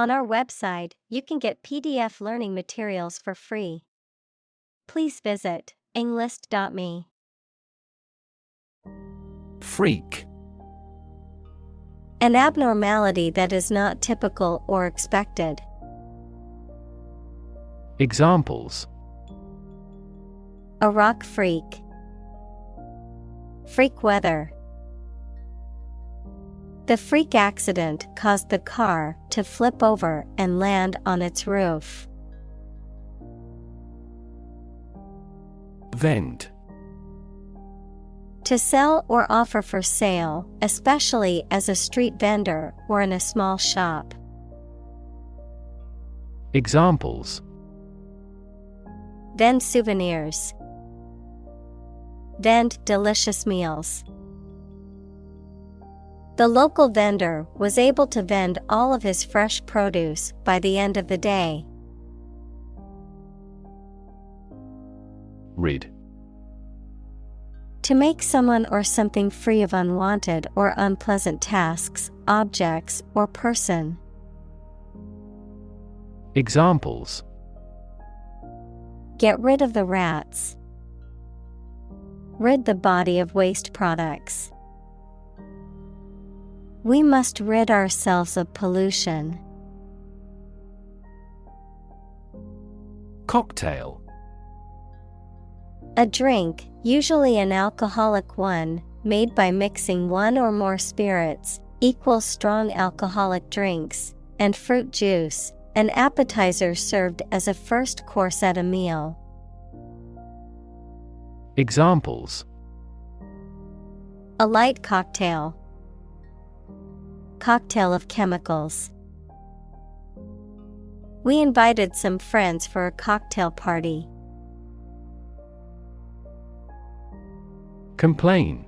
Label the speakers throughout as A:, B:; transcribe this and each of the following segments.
A: On our website, you can get PDF learning materials for free. Please visit englist.me.
B: Freak.
A: An abnormality that is not typical or expected.
B: Examples:
A: A rock freak. Freak weather. The freak accident caused the car to flip over and land on its roof.
B: Vend.
A: To sell or offer for sale, especially as a street vendor or in a small shop.
B: Examples:
A: Vend souvenirs. Vend delicious meals. The local vendor was able to vend all of his fresh produce by the end of the day.
B: Rid.
A: To make someone or something free of unwanted or unpleasant tasks, objects, or person.
B: Examples:
A: Get rid of the rats. Rid the body of waste products. We must rid ourselves of pollution.
B: Cocktail.
A: A drink, usually an alcoholic one, made by mixing one or more spirits, equals strong alcoholic drinks, and fruit juice, an appetizer served as a first course at a meal.
B: Examples:
A: A light cocktail. Cocktail of chemicals. We invited some friends for a cocktail party.
B: Complain.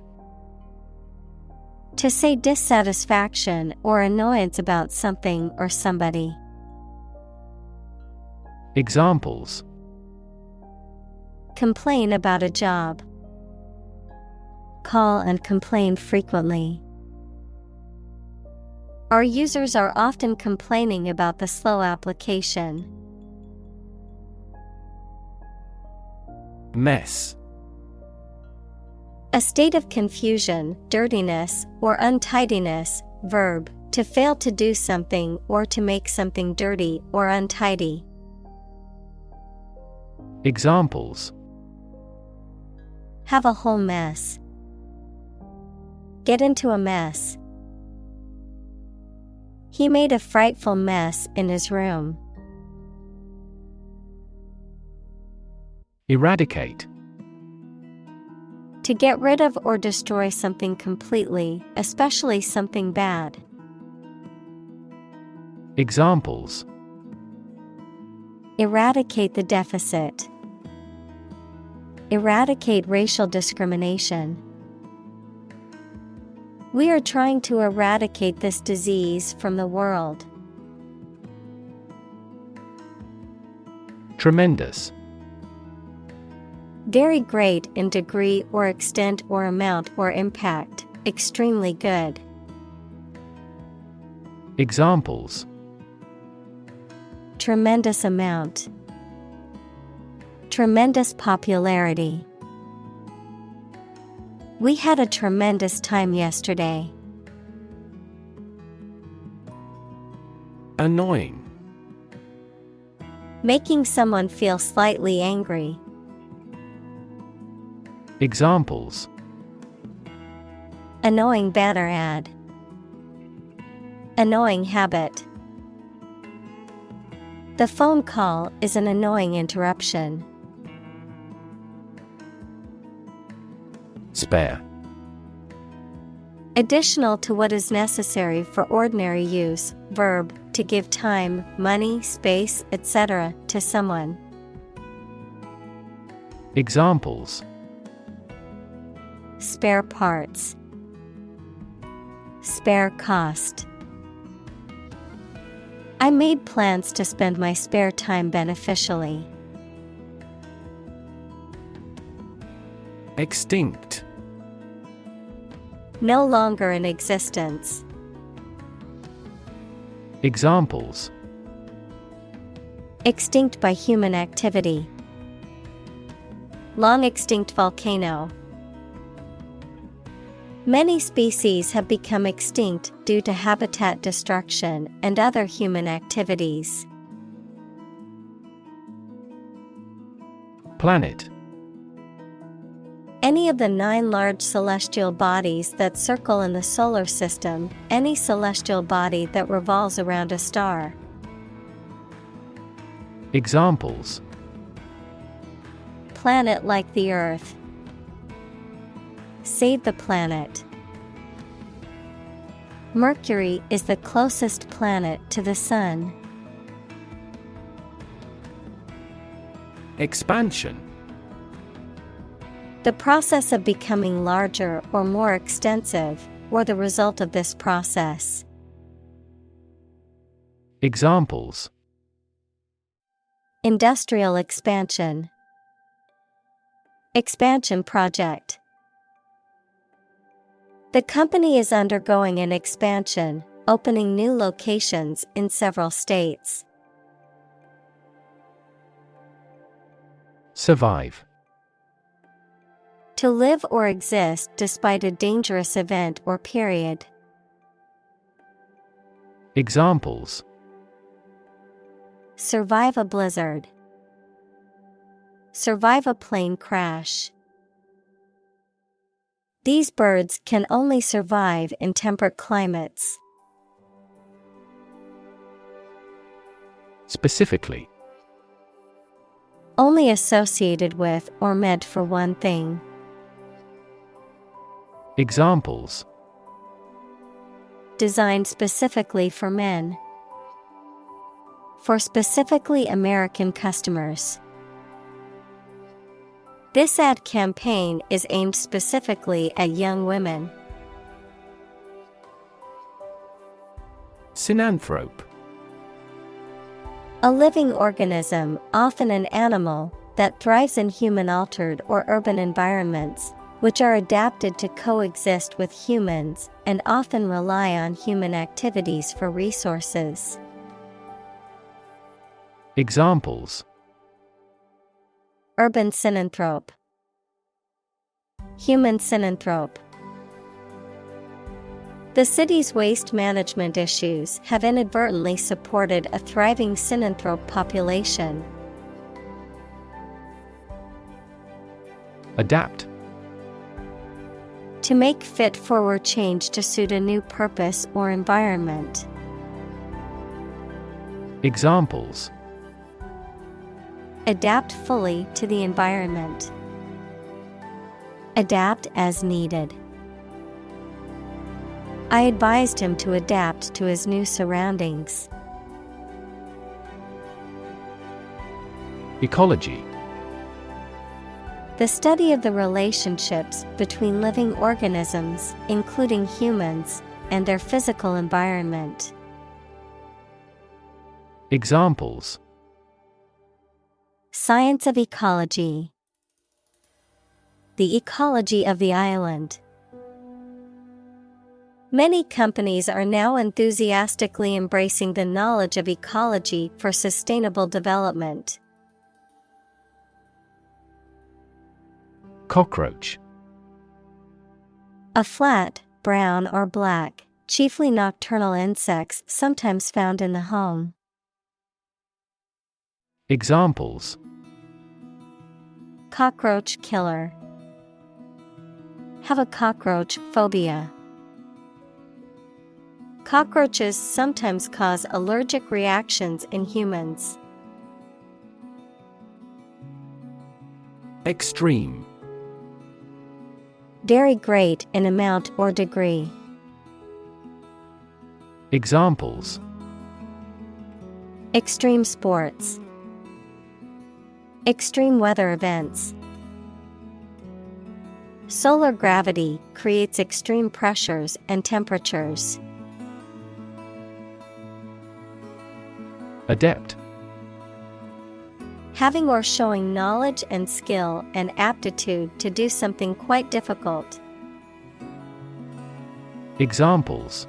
A: To say dissatisfaction or annoyance about something or somebody.
B: Examples:
A: Complain about a job. Call and complain frequently. Our users are often complaining about the slow application.
B: Mess.
A: A state of confusion, dirtiness, or untidiness. Verb, to fail to do something or to make something dirty or untidy.
B: Examples:
A: Have a whole mess. Get into a mess. He made a frightful mess in his room.
B: Eradicate.
A: To get rid of or destroy something completely, especially something bad.
B: Examples:
A: Eradicate the deficit. Eradicate racial discrimination. We are trying to eradicate this disease from the world.
B: Tremendous.
A: Very great in degree or extent or amount or impact, extremely good.
B: Examples:
A: Tremendous amount. Tremendous popularity. We had a tremendous time yesterday.
B: Annoying.
A: Making someone feel slightly angry.
B: Examples:
A: Annoying banner ad. Annoying habit. The phone call is an annoying interruption.
B: Spare.
A: Additional to what is necessary for ordinary use. Verb, to give time, money, space, etc. to someone.
B: Examples:
A: Spare parts. Spare cost. I made plans to spend my spare time beneficially.
B: Extinct.
A: No longer in existence.
B: Examples:
A: Extinct by human activity. Long extinct volcano. Many species have become extinct due to habitat destruction and other human activities.
B: Planet.
A: Any of the 9 large celestial bodies that circle in the solar system, any celestial body that revolves around a star.
B: Examples:
A: Planet like the Earth. Save the planet. Mercury is the closest planet to the Sun.
B: Expansion.
A: The process of becoming larger or more extensive, or the result of this process.
B: Examples:
A: Industrial expansion. Expansion project. The company is undergoing an expansion, opening new locations in several states.
B: Survive.
A: To live or exist despite a dangerous event or period.
B: Examples:
A: Survive a blizzard. Survive a plane crash. These birds can only survive in temperate climates.
B: Specifically.
A: Only associated with or meant for one thing.
B: Examples:
A: Designed specifically for men. For specifically American customers. This ad campaign is aimed specifically at young women.
B: Synanthrope.
A: A living organism, often an animal, that thrives in human-altered or urban environments, which are adapted to coexist with humans and often rely on human activities for resources.
B: Examples:
A: Urban synanthrope. Human synanthrope. The city's waste management issues have inadvertently supported a thriving synanthrope population.
B: Adapt.
A: To make fit for change to suit a new purpose or environment.
B: Examples:
A: Adapt fully to the environment. Adapt as needed. I advised him to adapt to his new surroundings.
B: Ecology.
A: The study of the relationships between living organisms, including humans, and their physical environment.
B: Examples:
A: Science of ecology. The ecology of the island. Many companies are now enthusiastically embracing the knowledge of ecology for sustainable development.
B: Cockroach.
A: A flat, brown or black, chiefly nocturnal insects sometimes found in the home.
B: Examples:
A: Cockroach killer. Have a cockroach phobia. Cockroaches sometimes cause allergic reactions in humans.
B: Extreme.
A: Very great in amount or degree.
B: Examples:
A: Extreme sports. Extreme weather events. Solar gravity creates extreme pressures and temperatures.
B: Adept.
A: Having or showing knowledge and skill and aptitude to do something quite difficult.
B: Examples: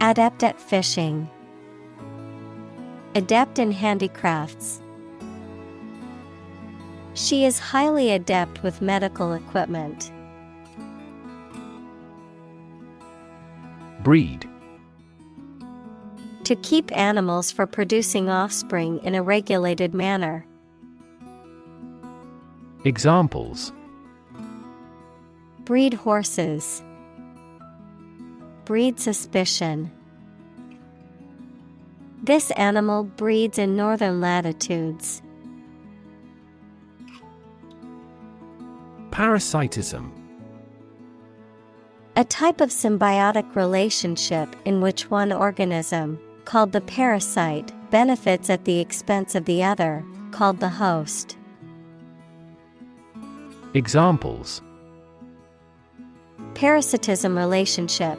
A: Adept at fishing. adept in handicrafts. She is highly adept with medical equipment.
B: Breed.
A: To keep animals for producing offspring in a regulated manner.
B: Examples:
A: Breed horses. Breed suspicion. This animal breeds in northern latitudes.
B: Parasitism.
A: A type of symbiotic relationship in which one organism, called the parasite, benefits at the expense of the other, called the host.
B: Examples:
A: Parasitism relationship.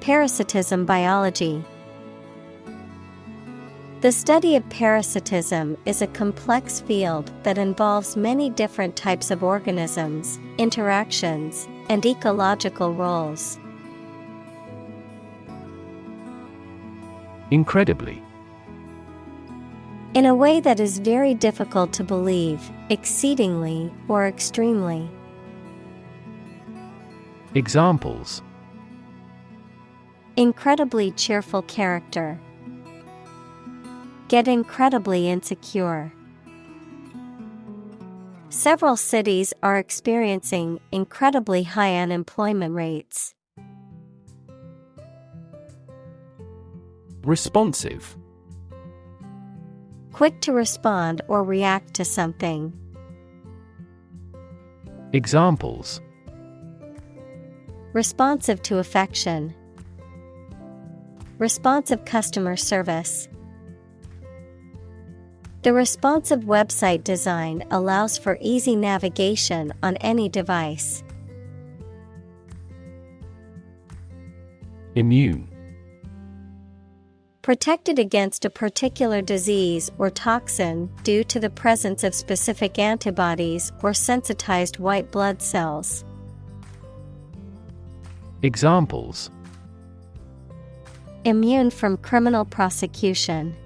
A: Parasitism biology. The study of parasitism is a complex field that involves many different types of organisms, interactions, and ecological roles.
B: Incredibly.
A: In a way that is very difficult to believe, exceedingly, or extremely.
B: Examples:
A: Incredibly cheerful character. Get incredibly insecure. Several cities are experiencing incredibly high unemployment rates.
B: Responsive.
A: Quick to respond or react to something.
B: Examples:
A: Responsive to affection. Responsive customer service. The responsive website design allows for easy navigation on any device.
B: Immune.
A: Protected against a particular disease or toxin due to the presence of specific antibodies or sensitized white blood cells.
B: Examples:
A: Immune from criminal prosecution.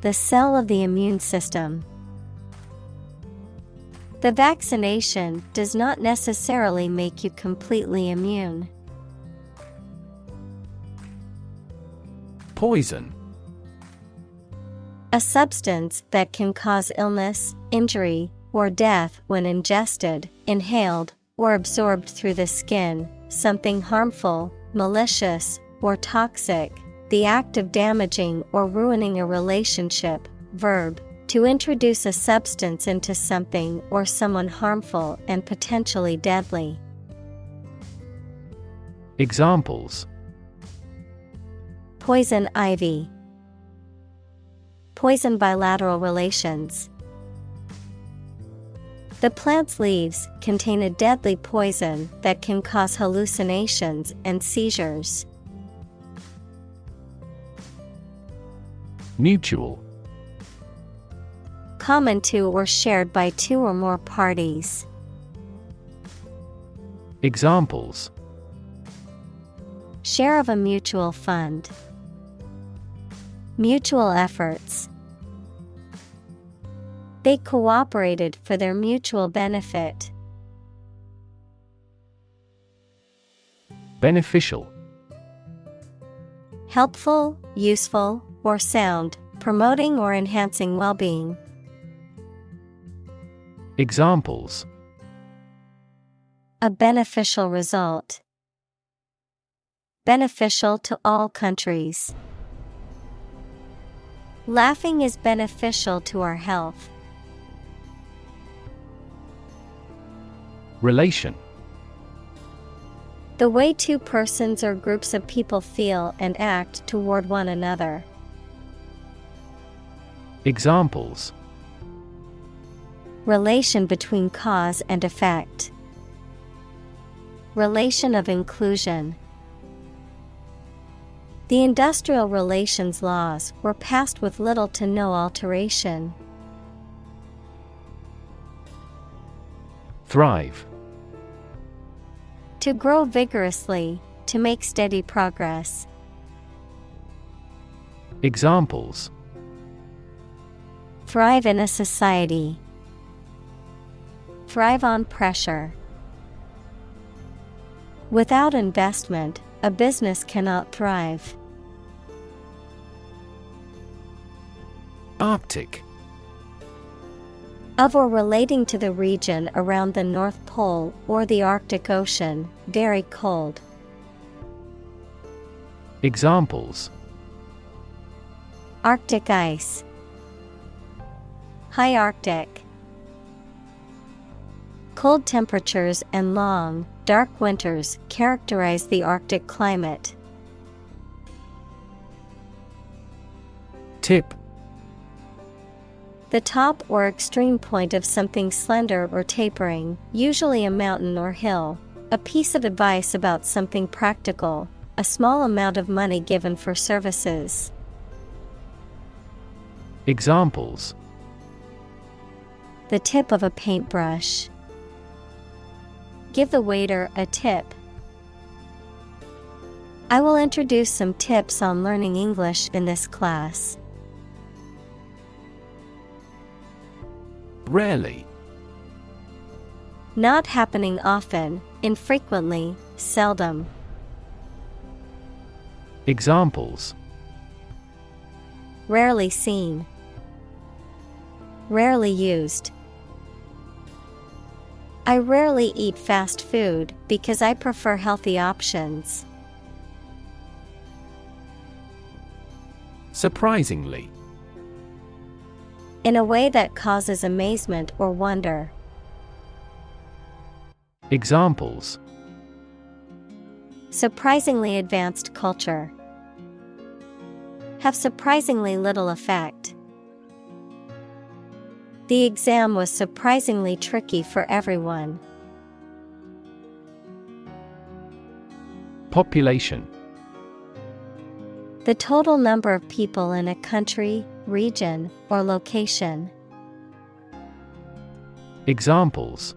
A: The cell of the immune system. The vaccination does not necessarily make you completely immune.
B: Poison.
A: A substance that can cause illness, injury, or death when ingested, inhaled, or absorbed through the skin, something harmful, malicious, or toxic. The act of damaging or ruining a relationship. Verb, to introduce a substance into something or someone harmful and potentially deadly.
B: Examples:
A: Poison ivy. Poison bilateral relations. The plant's leaves contain a deadly poison that can cause hallucinations and seizures.
B: Mutual.
A: Common to or shared by two or more parties.
B: Examples:
A: Share of a mutual fund. Mutual efforts. They cooperated for their mutual benefit.
B: Beneficial.
A: Helpful, useful, or sound, promoting or enhancing well-being.
B: Examples:
A: A beneficial result. Beneficial to all countries. Laughing is beneficial to our health.
B: Relation.
A: The way two persons or groups of people feel and act toward one another.
B: Examples:
A: Relation between cause and effect. Relation of inclusion. The industrial relations laws were passed with little to no alteration.
B: Thrive.
A: To grow vigorously, to make steady progress.
B: Examples.
A: Thrive in a society. Thrive on pressure. Without investment, a business cannot thrive.
B: Arctic.
A: Of or relating to the region around the North Pole or the Arctic Ocean, very cold.
B: Examples.
A: Arctic ice. High Arctic. Cold temperatures and long, dark winters characterize the Arctic climate.
B: Tip.
A: The top or extreme point of something slender or tapering, usually a mountain or hill. A piece of advice about something practical, a small amount of money given for services.
B: Examples.
A: The tip of a paintbrush. Give the waiter a tip. I will introduce some tips on learning English in this class.
B: Rarely.
A: Not happening often, infrequently, seldom.
B: Examples.
A: Rarely seen. Rarely used. I rarely eat fast food because I prefer healthy options.
B: Surprisingly.
A: In a way that causes amazement or wonder.
B: Examples.
A: Surprisingly advanced culture. Have surprisingly little effect. The exam was surprisingly tricky for everyone.
B: Population.
A: The total number of people in a country, region, or location.
B: Examples.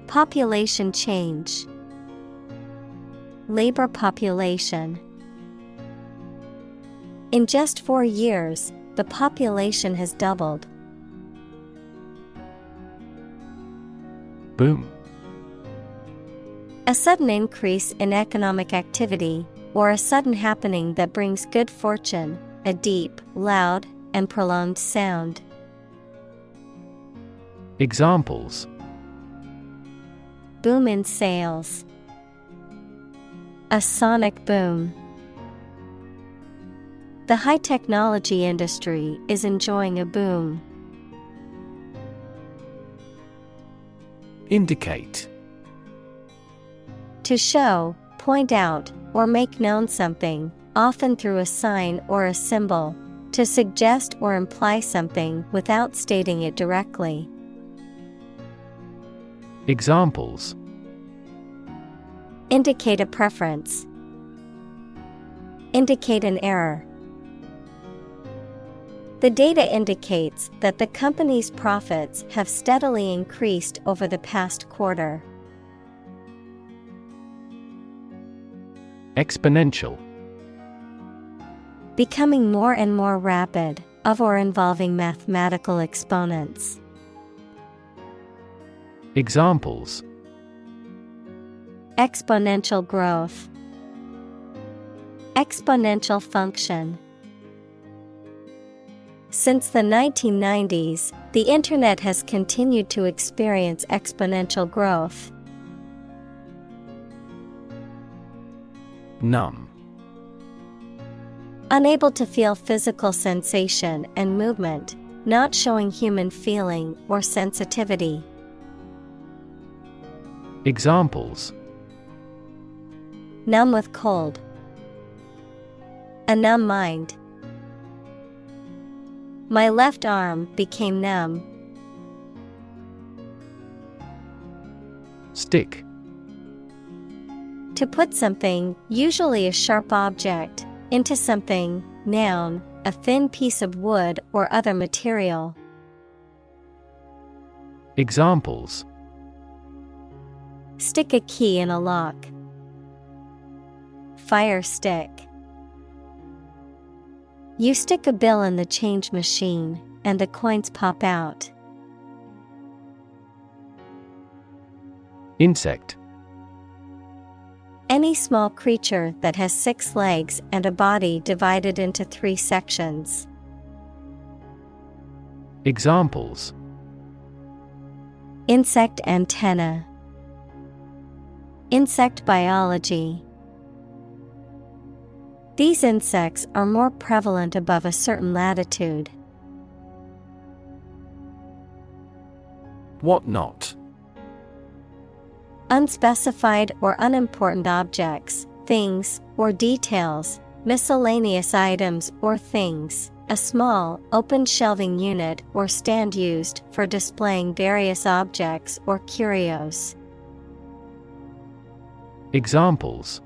A: Population change. Labor population. In just 4 years, the population has doubled.
B: Boom.
A: A sudden increase in economic activity, or a sudden happening that brings good fortune, a deep, loud, and prolonged sound.
B: Examples.
A: Boom in sales. A sonic boom. The high technology industry is enjoying a boom.
B: Indicate.
A: To show, point out, or make known something, often through a sign or a symbol, to suggest or imply something without stating it directly.
B: Examples.
A: Indicate a preference. Indicate an error. The data indicates that the company's profits have steadily increased over the past quarter.
B: Exponential.
A: Becoming more and more rapid, of or involving mathematical exponents.
B: Examples.
A: Exponential growth. Exponential function. Since the 1990s, the Internet has continued to experience exponential growth.
B: Numb.
A: Unable to feel physical sensation and movement, not showing human feeling or sensitivity.
B: Examples.
A: Numb with cold. A numb mind. My left arm became numb.
B: Stick.
A: To put something, usually a sharp object, into something, noun, a thin piece of wood or other material.
B: Examples.
A: Stick a key in a lock. Fire stick. You stick a bill in the change machine, and the coins pop out.
B: Insect.
A: Any small creature that has 6 legs and a body divided into 3 sections.
B: Examples:
A: Insect antenna. Insect biology. These insects are more prevalent above a certain latitude.
B: What not?
A: Unspecified or unimportant objects, things, or details, miscellaneous items or things, a small, open shelving unit or stand used for displaying various objects or curios.
B: Examples: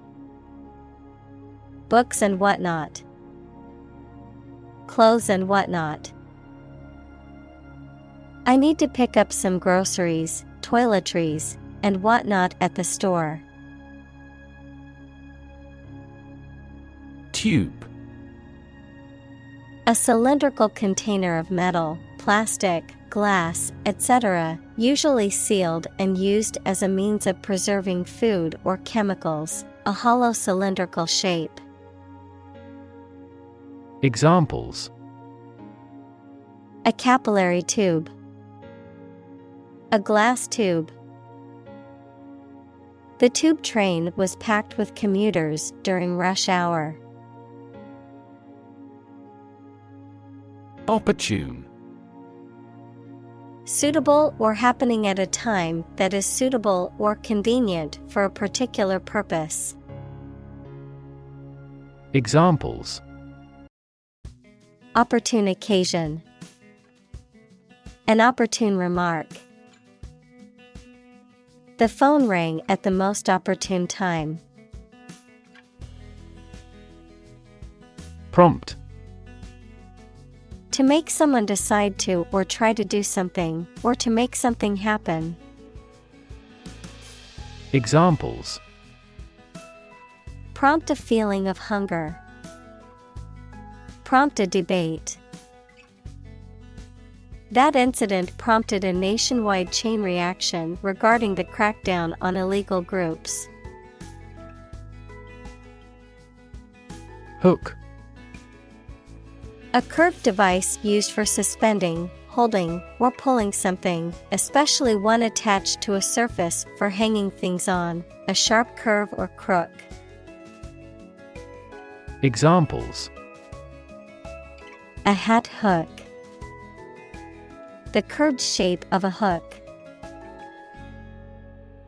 A: Books and whatnot. Clothes and whatnot. I need to pick up some groceries, toiletries, and whatnot at the store.
B: Tube.
A: A cylindrical container of metal, plastic, glass, etc., usually sealed and used as a means of preserving food or chemicals, a hollow cylindrical shape.
B: Examples:
A: A capillary tube. A glass tube. The tube train was packed with commuters during rush hour.
B: Opportune.
A: Suitable or happening at a time that is suitable or convenient for a particular purpose.
B: Examples:
A: Opportune occasion. An opportune remark. The phone rang at the most opportune time.
B: Prompt.
A: To make someone decide to or try to do something, or to make something happen.
B: Examples:
A: Prompt a feeling of hunger. Prompt a debate. That incident prompted a nationwide chain reaction regarding the crackdown on illegal groups.
B: Hook.
A: A curved device used for suspending, holding, or pulling something, especially one attached to a surface for hanging things on, a sharp curve or crook.
B: Examples:
A: A hat hook. The curved shape of a hook.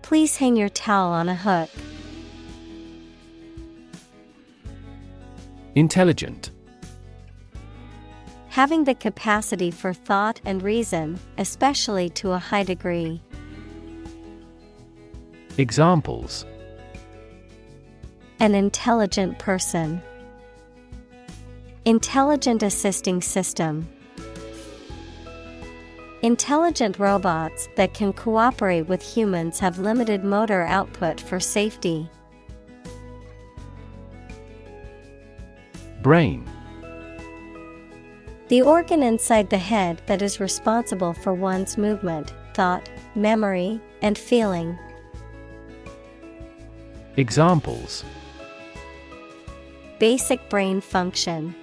A: Please hang your towel on a hook.
B: Intelligent.
A: Having the capacity for thought and reason, especially to a high degree.
B: Examples:
A: An intelligent person. Intelligent assisting system. Intelligent robots that can cooperate with humans have limited motor output for safety.
B: Brain.
A: The organ inside the head that is responsible for one's movement, thought, memory, and feeling.
B: Examples:
A: Basic brain function.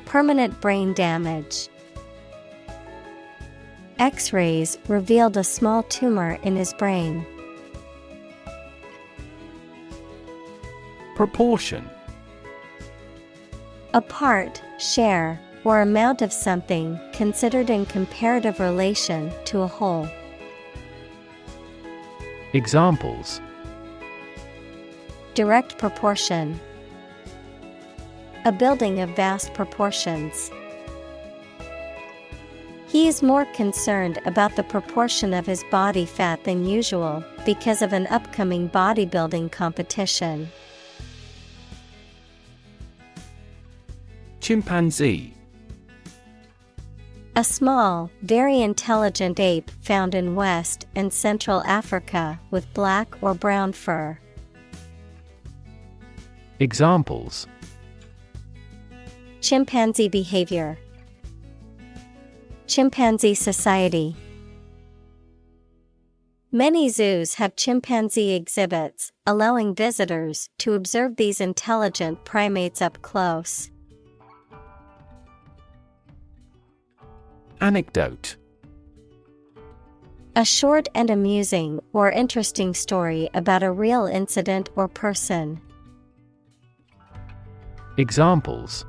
A: Permanent brain damage. X-rays revealed a small tumor in his brain.
B: Proportion.
A: A part, share, or amount of something considered in comparative relation to a whole.
B: Examples:
A: Direct proportion. A building of vast proportions. He is more concerned about the proportion of his body fat than usual because of an upcoming bodybuilding competition.
B: Chimpanzee.
A: A small, very intelligent ape found in West and Central Africa with black or brown fur.
B: Examples:
A: Chimpanzee behavior. Chimpanzee society. Many zoos have chimpanzee exhibits, allowing visitors to observe these intelligent primates up close.
B: Anecdote.
A: A short and amusing or interesting story about a real incident or person.
B: Examples.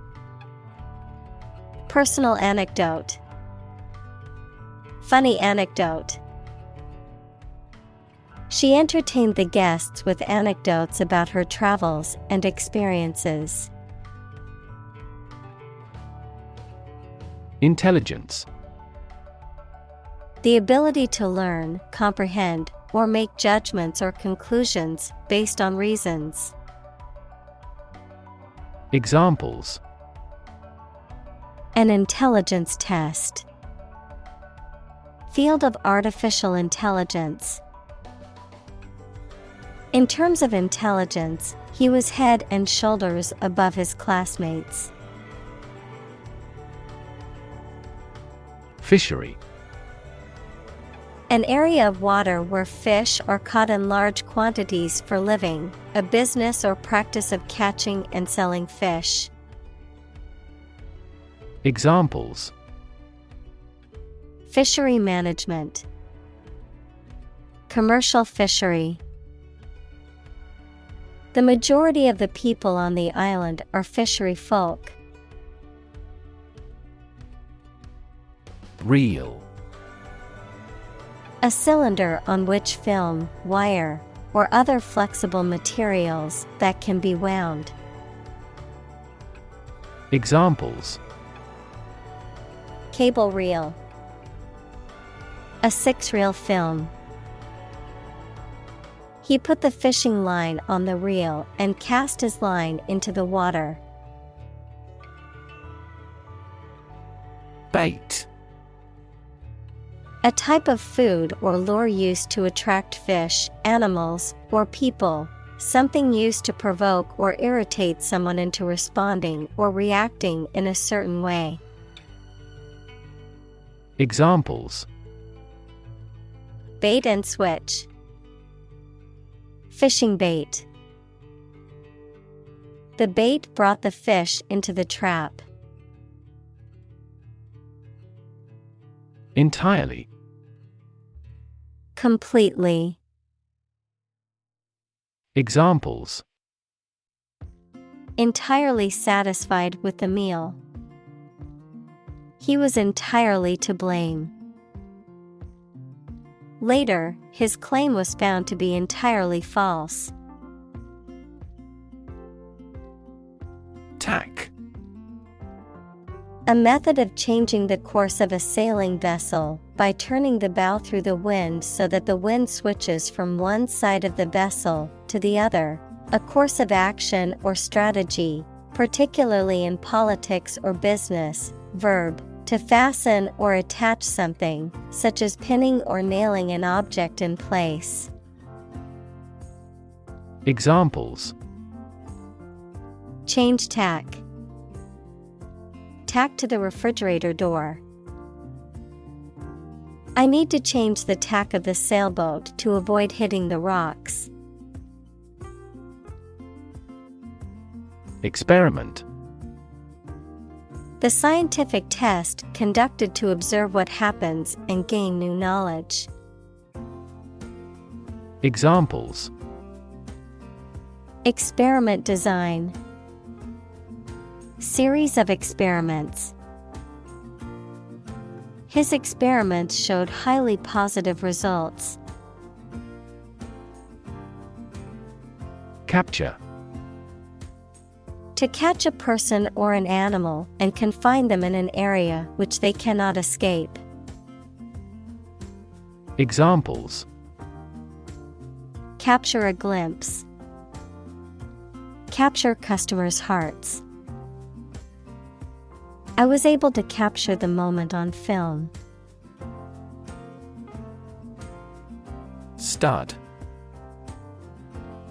A: Personal anecdote. Funny anecdote. She entertained the guests with anecdotes about her travels and experiences.
B: Intelligence.
A: The ability to learn, comprehend, or make judgments or conclusions based on reasons.
B: Examples.
A: An intelligence test. Field of artificial intelligence. In terms of intelligence, he was head and shoulders above his classmates.
B: Fishery.
A: An area of water where fish are caught in large quantities for living, a business or practice of catching and selling fish.
B: Examples.
A: Fishery management. Commercial fishery. The majority of the people on the island are fishery folk.
B: Reel.
A: A cylinder on which film, wire, or other flexible materials that can be wound.
B: Examples.
A: Cable reel. A 6-reel film. He put the fishing line on the reel and cast his line into the water.
B: Bait.
A: A type of food or lure used to attract fish, animals, or people, something used to provoke or irritate someone into responding or reacting in a certain way.
B: Examples.
A: Bait and switch. Fishing bait. The bait brought the fish into the trap.
B: Entirely.
A: Completely.
B: Examples.
A: Entirely satisfied with the meal. He was entirely to blame. Later, his claim was found to be entirely false.
B: Tack.
A: A method of changing the course of a sailing vessel by turning the bow through the wind so that the wind switches from one side of the vessel to the other. A course of action or strategy, particularly in politics or business. Verb. To fasten or attach something, such as pinning or nailing an object in place.
B: Examples.
A: Change tack. Tack to the refrigerator door. I need to change the tack of the sailboat to avoid hitting the rocks.
B: Experiment.
A: The scientific test conducted to observe what happens and gain new knowledge.
B: Examples.
A: Experiment design. Series of experiments. His experiments showed highly positive results.
B: Capture.
A: To catch a person or an animal and confine them in an area which they cannot escape.
B: Examples.
A: Capture a glimpse. Capture customers' hearts. I was able to capture the moment on film.
B: Stud.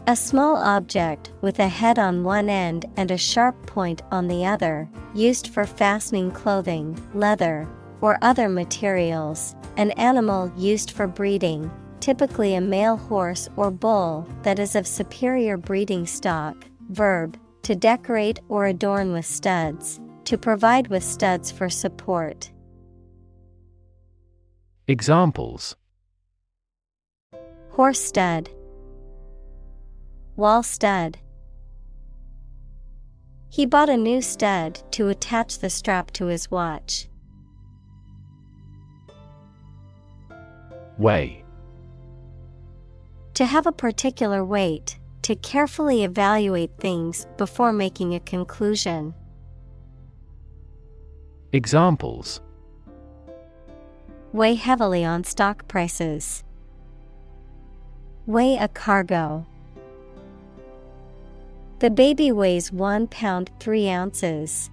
A: A small object with a head on one end and a sharp point on the other, used for fastening clothing, leather, or other materials. An animal used for breeding, typically a male horse or bull that is of superior breeding stock. Verb, to decorate or adorn with studs, to provide with studs for support.
B: Examples:
A: Horse stud, wall stud. He bought a new stud to attach the strap to his watch.
B: Weigh.
A: To have a particular weight, to carefully evaluate things before making a conclusion.
B: Examples:
A: Weigh heavily on stock prices. Weigh a cargo. The baby weighs 1 pound 3 ounces.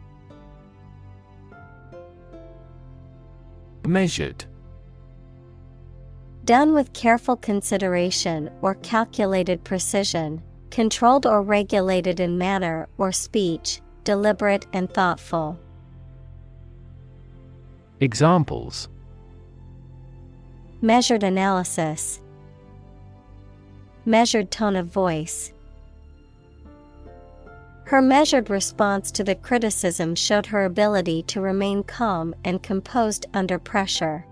B: Measured.
A: Done with careful consideration or calculated precision, controlled or regulated in manner or speech, deliberate and thoughtful.
B: Examples:
A: Measured analysis. Measured tone of voice. Her measured response to the criticism showed her ability to remain calm and composed under pressure.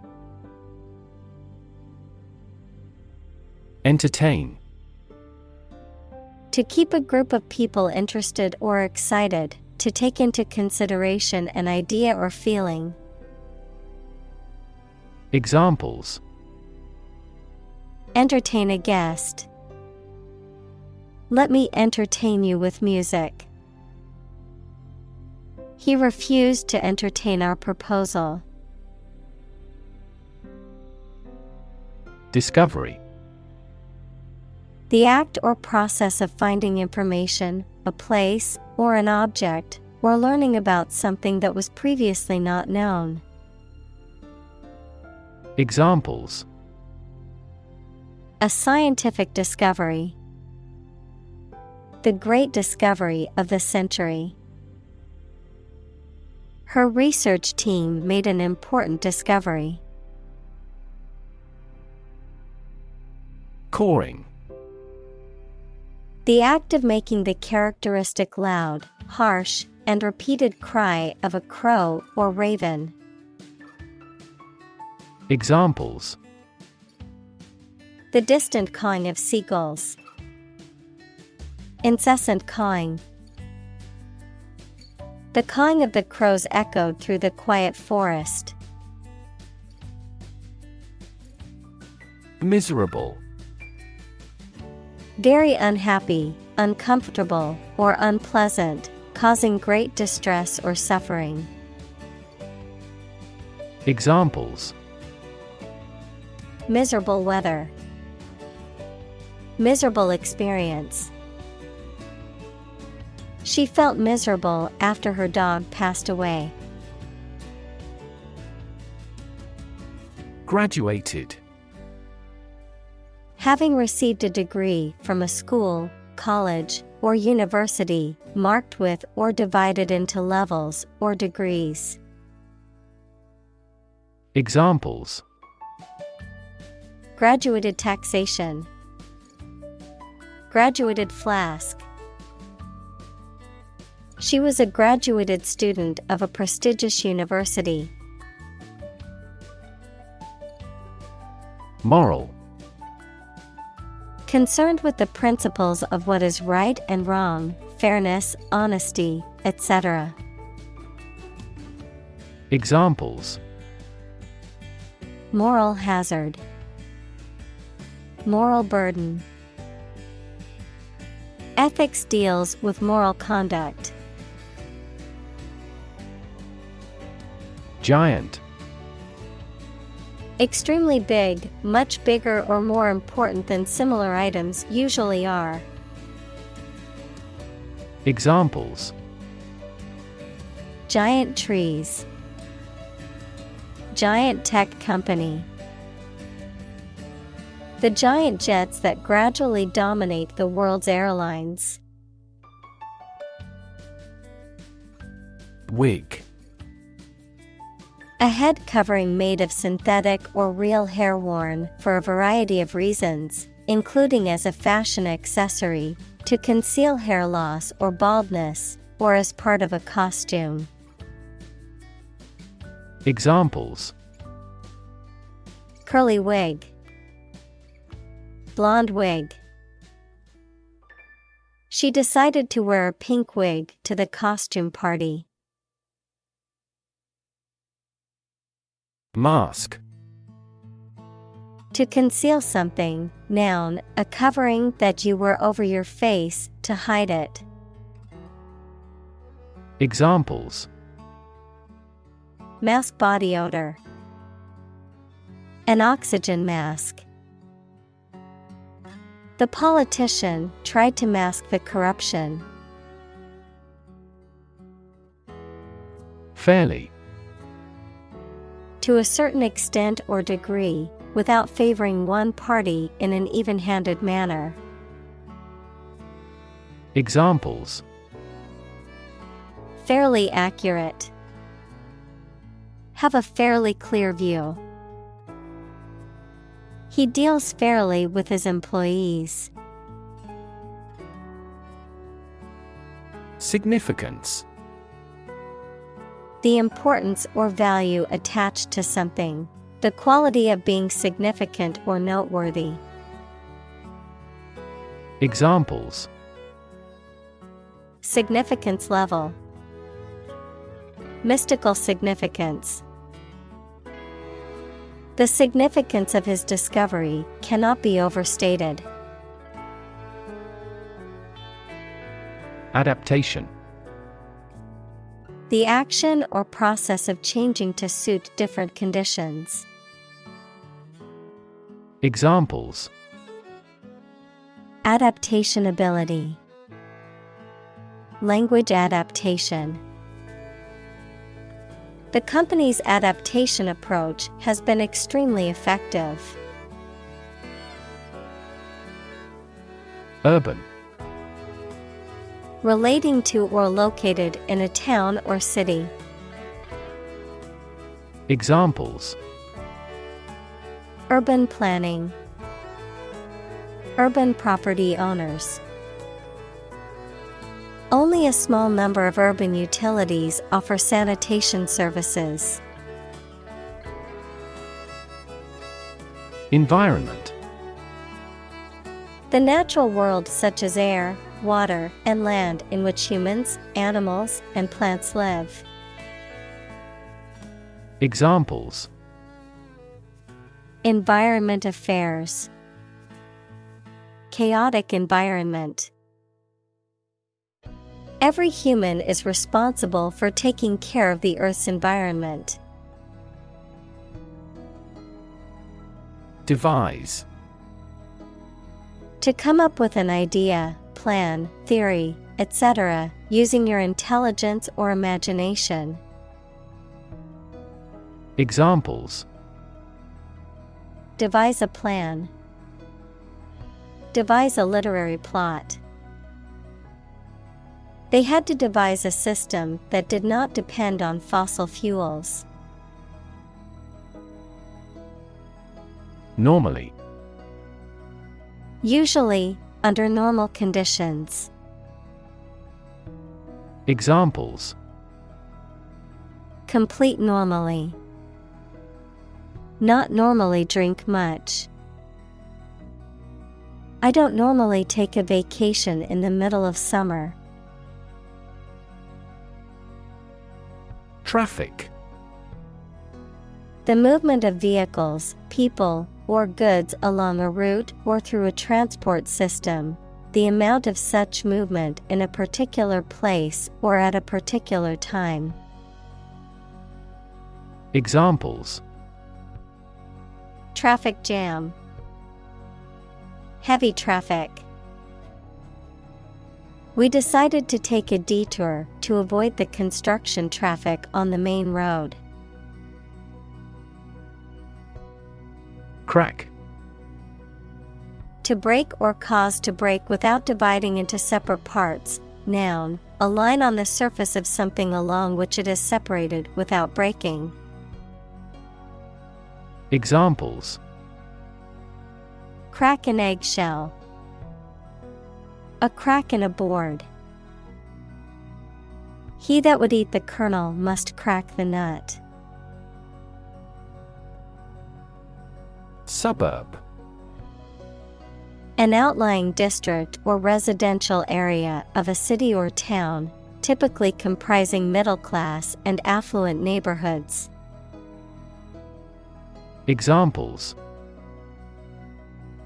B: Entertain.
A: To keep a group of people interested or excited, to take into consideration an idea or feeling.
B: Examples:
A: Entertain a guest. Let me entertain you with music. He refused to entertain our proposal.
B: Discovery.
A: The act or process of finding information, a place, or an object, or learning about something that was previously not known.
B: Examples:
A: A scientific discovery. The great discovery of the century. Her research team made an important discovery.
B: Cawing.
A: The act of making the characteristic loud, harsh, and repeated cry of a crow or raven.
B: Examples:
A: The distant cawing of seagulls. Incessant cawing. The cawing of the crows echoed through the quiet forest.
B: Miserable.
A: Very unhappy, uncomfortable, or unpleasant, causing great distress or suffering.
B: Examples:
A: Miserable weather. Miserable experience. She felt miserable after her dog passed away.
B: Graduated.
A: Having received a degree from a school, college, or university, marked with or divided into levels or degrees.
B: Examples:
A: Graduated taxation. Graduated flask. She was a graduated student of a prestigious university.
B: Moral.
A: Concerned with the principles of what is right and wrong, fairness, honesty, etc.
B: Examples:
A: Moral hazard. Moral burden. Ethics deals with moral conduct.
B: Giant.
A: Extremely big, much bigger or more important than similar items usually are.
B: Examples:
A: Giant trees. Giant tech company. The giant jets that gradually dominate the world's airlines.
B: Wig.
A: A head covering made of synthetic or real hair worn for a variety of reasons, including as a fashion accessory, to conceal hair loss or baldness, or as part of a costume.
B: Examples:
A: Curly wig, blonde wig. She decided to wear a pink wig to the costume party.
B: Mask.
A: To conceal something, noun, a covering that you wear over your face to hide it.
B: Examples:
A: Mask body odor. An oxygen mask. The politician tried to mask the corruption.
B: Fairly.
A: To a certain extent or degree, without favoring one party in an even-handed manner.
B: Examples:
A: Fairly accurate. Have a fairly clear view. He deals fairly with his employees.
B: Significance.
A: The importance or value attached to something. The quality of being significant or noteworthy.
B: Examples:
A: Significance level. Mystical significance. The significance of his discovery cannot be overstated.
B: Adaptation.
A: The action or process of changing to suit different conditions.
B: Examples:
A: Adaptation ability. Language adaptation. The company's adaptation approach has been extremely effective.
B: Urban.
A: Relating to or located in a town or city.
B: Examples:
A: Urban planning. Urban property owners. Only a small number of urban utilities offer sanitation services.
B: Environment.
A: The natural world such as air, water, and land in which humans, animals, and plants live.
B: Examples:
A: Environment affairs. Chaotic environment. Every human is responsible for taking care of the Earth's environment.
B: Devise.
A: To come up with an idea, plan, theory, etc., using your intelligence or imagination.
B: Examples:
A: Devise a plan. Devise a literary plot. They had to devise a system that did not depend on fossil fuels.
B: Normally.
A: Usually, under normal conditions.
B: Examples:
A: Complete normally. Not normally drink much. I don't normally take a vacation in the middle of summer.
B: Traffic.
A: The movement of vehicles, people, or goods along a route or through a transport system. The amount of such movement in a particular place or at a particular time.
B: Examples:
A: Traffic jam. Heavy traffic. We decided to take a detour to avoid the construction traffic on the main road.
B: Crack.
A: To break or cause to break without dividing into separate parts. Noun, a line on the surface of something along which it is separated without breaking.
B: Examples:
A: Crack an eggshell. A crack in a board. He that would eat the kernel must crack the nut.
B: Suburb.
A: An outlying district or residential area of a city or town, typically comprising middle-class and affluent neighborhoods.
B: Examples: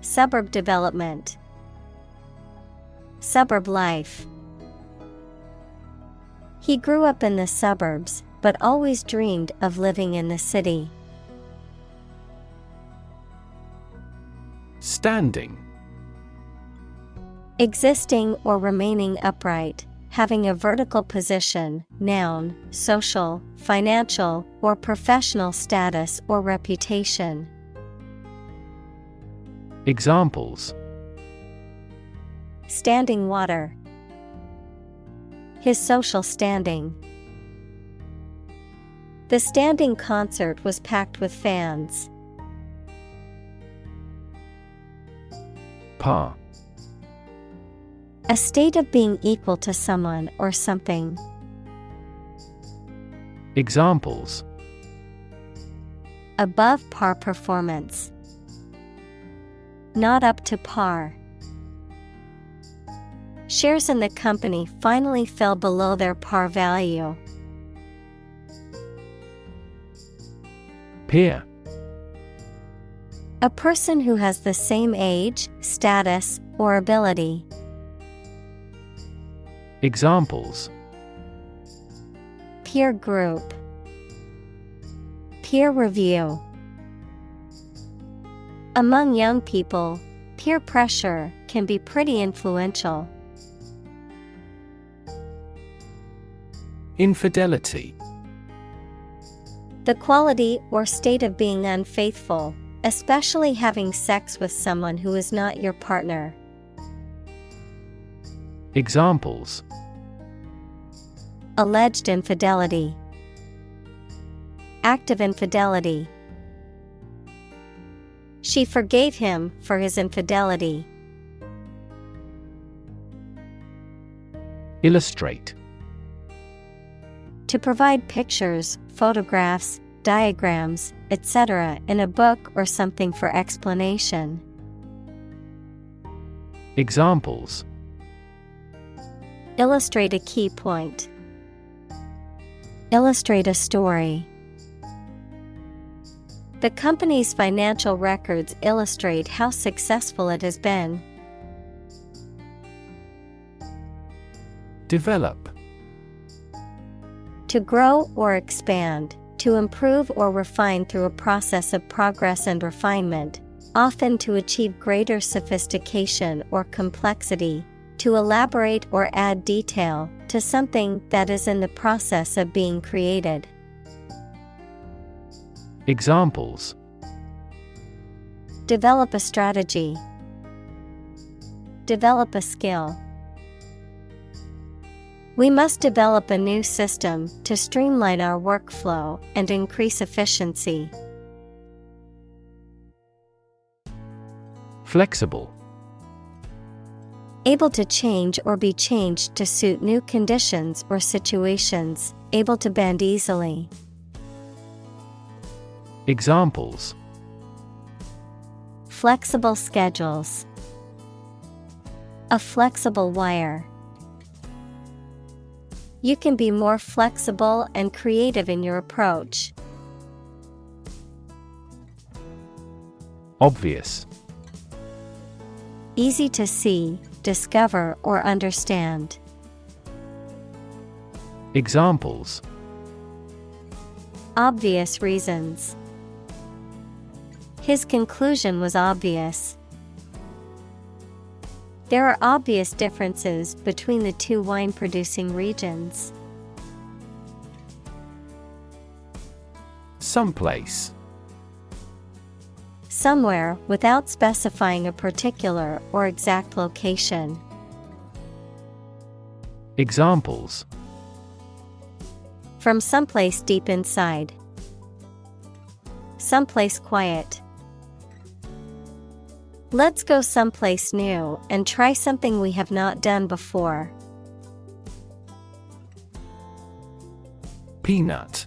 A: Suburb development. Suburb life. He grew up in the suburbs, but always dreamed of living in the city.
B: Standing.
A: Existing or remaining upright, having a vertical position, noun, social, financial, or professional status or reputation.
B: Examples:
A: Standing water. His social standing. The standing concert was packed with fans.
B: Par.
A: A state of being equal to someone or something.
B: Examples:
A: Above par performance. Not up to par. Shares in the company finally fell below their par value.
B: Peer.
A: A person who has the same age, status, or ability.
B: Examples:
A: Peer group. Peer review. Among young people, peer pressure can be pretty influential.
B: Infidelity.
A: The quality or state of being unfaithful, especially having sex with someone who is not your partner.
B: Examples:
A: Alleged infidelity. Act of infidelity. She forgave him for his infidelity.
B: Illustrate.
A: To provide pictures, photographs, diagrams, etc. in a book or something for explanation.
B: Examples:
A: Illustrate a key point. Illustrate a story. The company's financial records illustrate how successful it has been.
B: Develop.
A: To grow or expand, to improve or refine through a process of progress and refinement, often to achieve greater sophistication or complexity, to elaborate or add detail to something that is in the process of being created.
B: Examples:
A: Develop a strategy. Develop a skill. We must develop a new system to streamline our workflow and increase efficiency.
B: Flexible.
A: Able to change or be changed to suit new conditions or situations, able to bend easily.
B: Examples:
A: Flexible schedules. A flexible wire. You can be more flexible and creative in your approach.
B: Obvious.
A: Easy to see, discover, or understand.
B: Examples:
A: Obvious reasons. His conclusion was obvious. There are obvious differences between the two wine-producing regions.
B: Someplace.
A: somewhere without specifying a particular or exact location.
B: Examples:
A: From someplace deep inside. Someplace quiet. Let's go someplace new and try something we have not done before.
B: Peanut.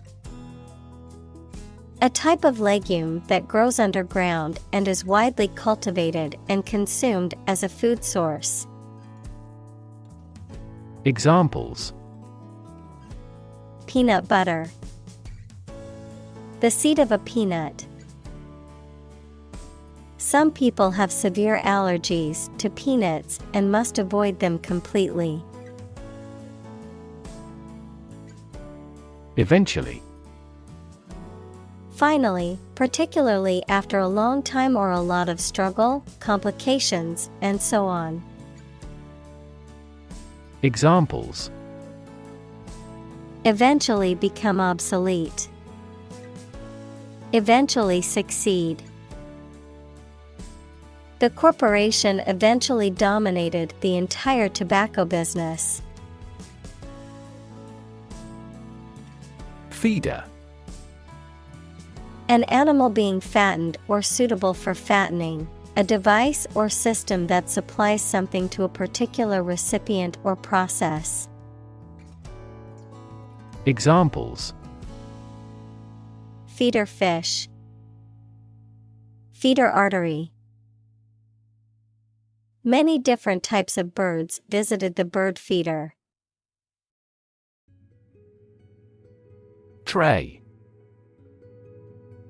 A: A type of legume that grows underground and is widely cultivated and consumed as a food source.
B: Examples:
A: Peanut butter. The seed of a peanut. Some people have severe allergies to peanuts and must avoid them completely.
B: Eventually.
A: Finally, particularly after a long time or a lot of struggle, complications, and so on.
B: Examples:
A: Eventually become obsolete. Eventually succeed. The corporation eventually dominated the entire tobacco business.
B: Feeder.
A: An animal being fattened or suitable for fattening, a device or system that supplies something to a particular recipient or process.
B: Examples:
A: Feeder fish. Feeder artery. Many different types of birds visited the bird feeder.
B: Tray.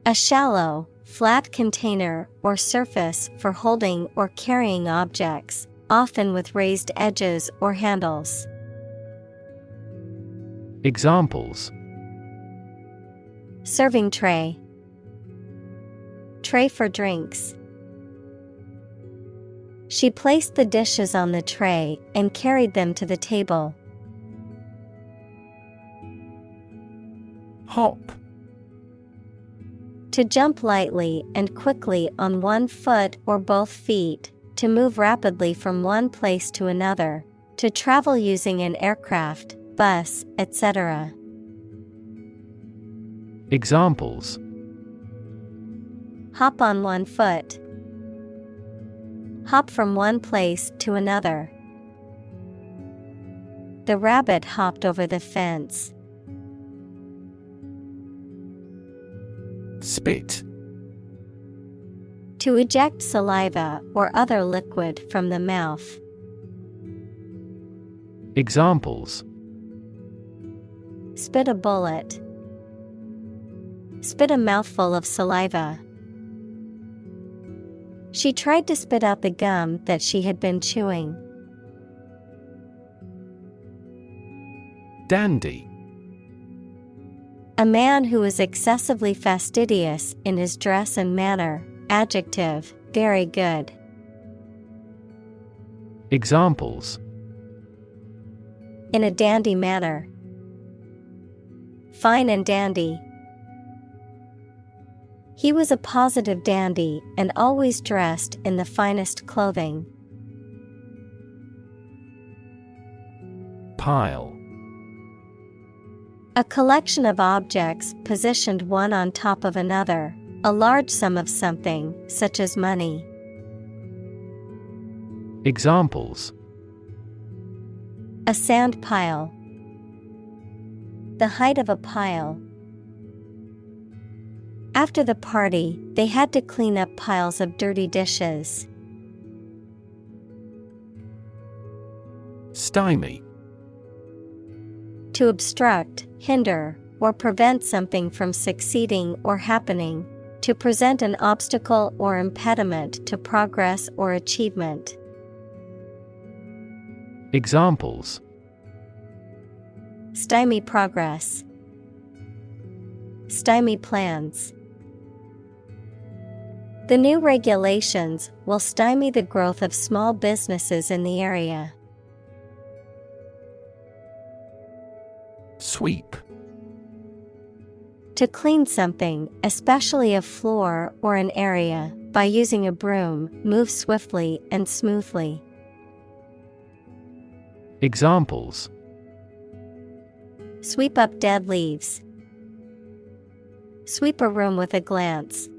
A: A shallow, flat container or surface for holding or carrying objects, often with raised edges or handles.
B: Examples:
A: Serving tray. Tray for drinks. She placed the dishes on the tray and carried them to the table.
B: Hop.
A: To jump lightly and quickly on one foot or both feet, to move rapidly from one place to another, to travel using an aircraft, bus, etc.
B: Examples:
A: Hop on one foot. Hop from one place to another. The rabbit hopped over the fence.
B: Spit.
A: To eject saliva or other liquid from the mouth.
B: Examples:
A: Spit a bullet. Spit a mouthful of saliva. She tried to spit out the gum that she had been chewing.
B: Dandy.
A: A man who is excessively fastidious in his dress and manner. Adjective, very good.
B: Examples:
A: In a dandy manner. Fine and dandy. He was a positive dandy and always dressed in the finest clothing.
B: Pile.
A: A collection of objects positioned one on top of another, a large sum of something, such as money.
B: Examples:
A: A sand pile. The height of a pile. After the party, they had to clean up piles of dirty dishes.
B: Stymie.
A: To obstruct, hinder, or prevent something from succeeding or happening. To present an obstacle or impediment to progress or achievement.
B: Examples:
A: Stymie progress. Stymie plans. The new regulations will stymie the growth of small businesses in the area.
B: Sweep.
A: To clean something, especially a floor or an area, by using a broom, move swiftly and smoothly.
B: Examples:
A: Sweep up dead leaves. Sweep a room with a glance.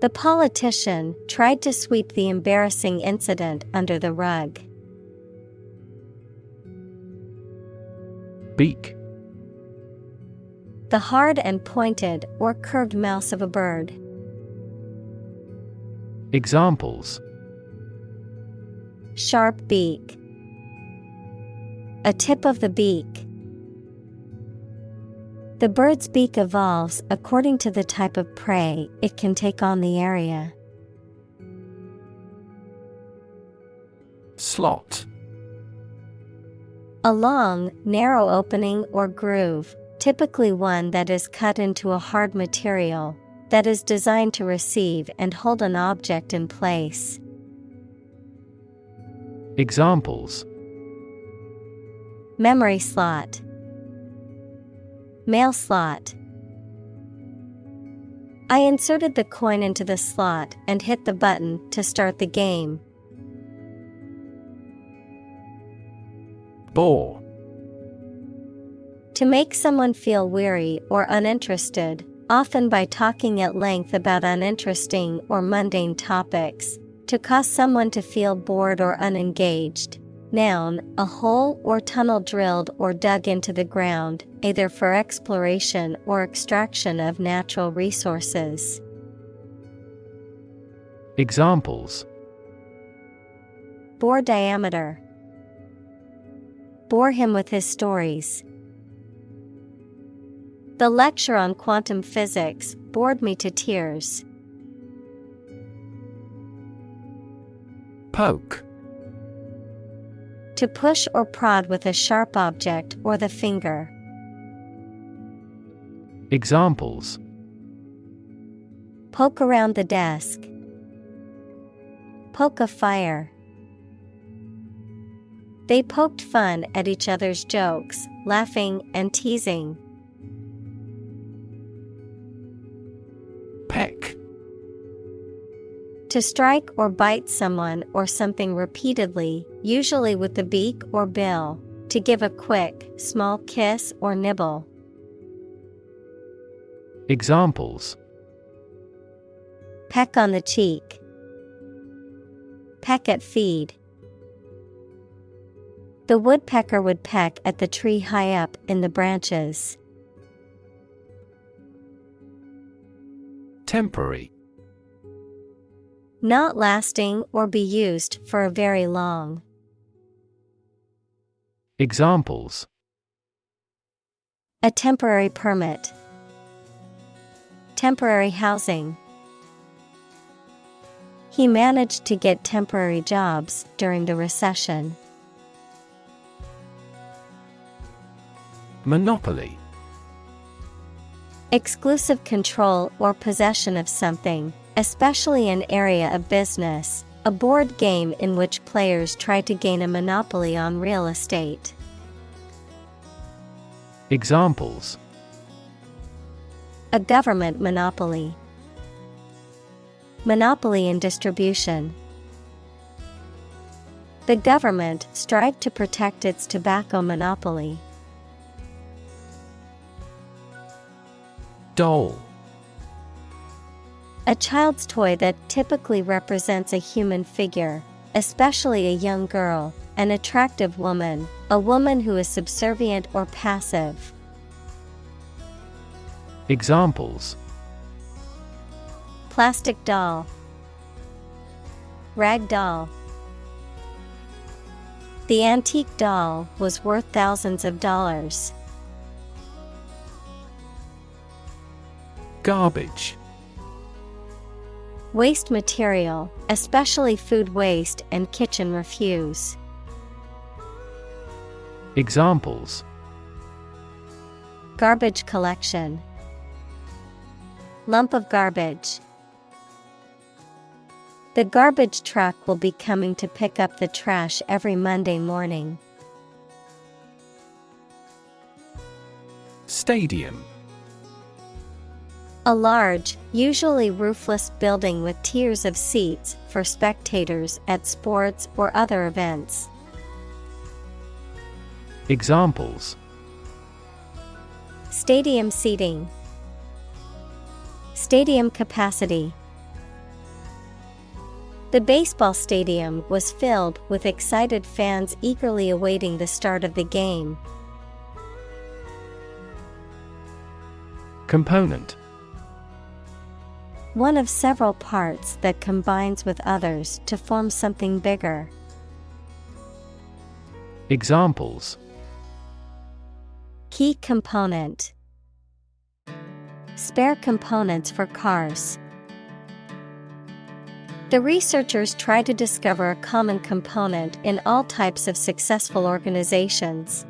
A: The politician tried to sweep the embarrassing incident under the rug.
B: Beak.
A: The hard and pointed or curved mouth of a bird.
B: Examples:
A: Sharp beak. A tip of the beak. The bird's beak evolves according to the type of prey it can take on the area.
B: Slot.
A: A long, narrow opening or groove, typically one that is cut into a hard material, that is designed to receive and hold an object in place.
B: Examples:
A: Memory slot. Mail slot. I inserted the coin into the slot and hit the button to start the game.
B: Bore.
A: To make someone feel weary or uninterested, often by talking at length about uninteresting or mundane topics. To cause someone to feel bored or unengaged. Noun, a hole or tunnel drilled or dug into the ground, either for exploration or extraction of natural resources.
B: Examples:
A: Bore diameter. Bore him with his stories. The lecture on quantum physics bored me to tears.
B: Poke.
A: To push or prod with a sharp object or the finger.
B: Examples:
A: Poke around the desk. Poke a fire. They poked fun at each other's jokes, laughing and teasing.
B: Peck.
A: To strike or bite someone or something repeatedly, usually with the beak or bill. To give a quick, small kiss or nibble.
B: Examples:
A: Peck on the cheek. Peck at feed. The woodpecker would peck at the tree high up in the branches.
B: Temporary.
A: Not lasting or be used for a very long.
B: Examples:
A: A temporary permit. Temporary housing. He managed to get temporary jobs during the recession.
B: Monopoly.
A: Exclusive control or possession of something, especially an area of business, a board game in which players try to gain a monopoly on real estate.
B: Examples:
A: A government monopoly. Monopoly in distribution. The government strived to protect its tobacco monopoly.
B: Doll.
A: A child's toy that typically represents a human figure, especially a young girl, an attractive woman, a woman who is subservient or passive.
B: Examples:
A: Plastic doll. Rag doll. The antique doll was worth thousands of dollars.
B: Garbage.
A: Waste material, especially food waste and kitchen refuse.
B: Examples:
A: Garbage collection. Lump of garbage. The garbage truck will be coming to pick up the trash every Monday morning.
C: Stadium.
A: A large, usually roofless building with tiers of seats for spectators at sports or other events.
B: Examples:
A: Stadium seating. Stadium capacity. The baseball stadium was filled with excited fans eagerly awaiting the start of the game.
B: Component:
A: One of several parts that combines with others to form something bigger.
B: Examples:
A: Key component. Spare components for cars. The researchers try to discover a common component in all types of successful organizations.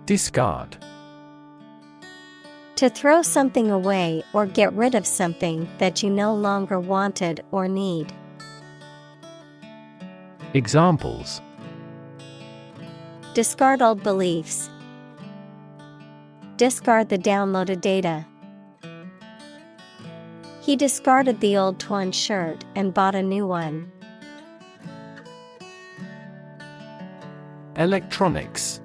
C: Discard.
A: To throw something away or get rid of something that you no longer wanted or need.
B: Examples:
A: Discard old beliefs. Discard the downloaded data. He discarded the old torn shirt and bought a new one.
C: Electronics.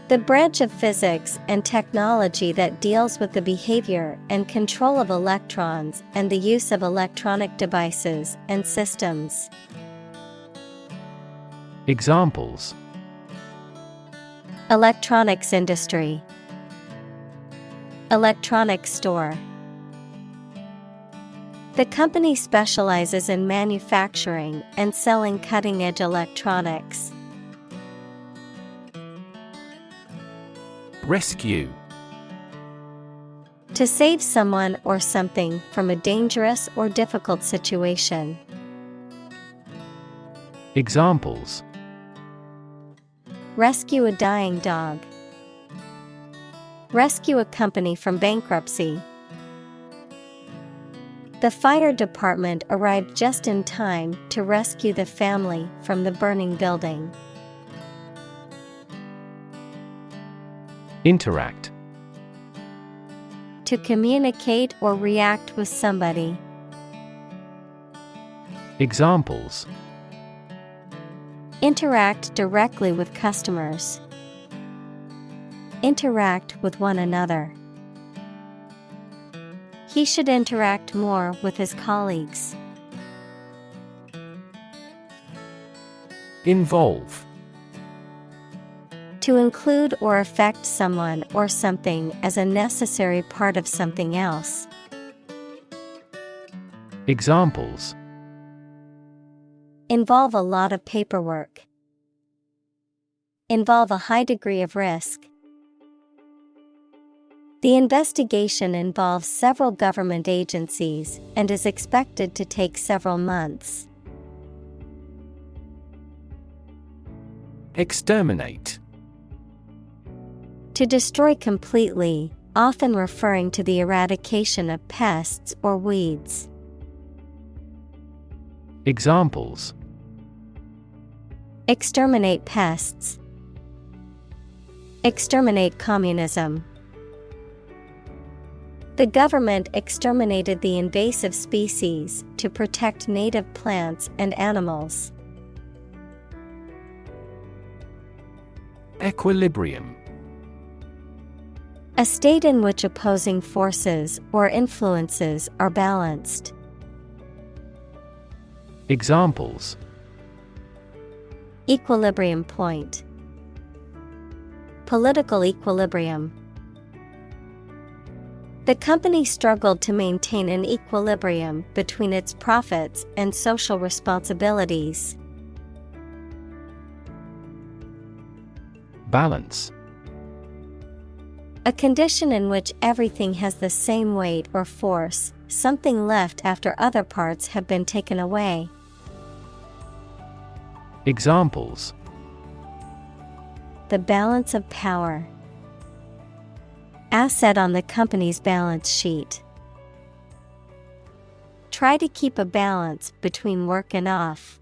A: The branch of physics and technology that deals with the behavior and control of electrons and the use of electronic devices and systems.
B: Examples:
A: Electronics industry. Electronics store. The company specializes in manufacturing and selling cutting-edge electronics.
C: Rescue.
A: To save someone or something from a dangerous or difficult situation.
B: Examples:
A: Rescue a dying dog. Rescue a company from bankruptcy. The fire department arrived just in time to rescue the family from the burning building.
B: Interact.
A: To communicate or react with somebody.
B: Examples:
A: Interact directly with customers. Interact with one another. He should interact more with his colleagues.
C: Involve.
A: To include or affect someone or something as a necessary part of something else.
B: Examples:
A: Involve a lot of paperwork. Involve a high degree of risk. The investigation involves several government agencies and is expected to take several months.
C: Exterminate.
A: To destroy completely, often referring to the eradication of pests or weeds.
B: Examples:
A: Exterminate pests. Exterminate communism. The government exterminated the invasive species to protect native plants and animals.
C: Equilibrium.
A: A state in which opposing forces or influences are balanced.
B: Examples:
A: Equilibrium point. Political equilibrium. The company struggled to maintain an equilibrium between its profits and social responsibilities.
B: Balance.
A: A condition in which everything has the same weight or force, something left after other parts have been taken away.
B: Examples:
A: The balance of power. Asset on the company's balance sheet. Try to keep a balance between work and off.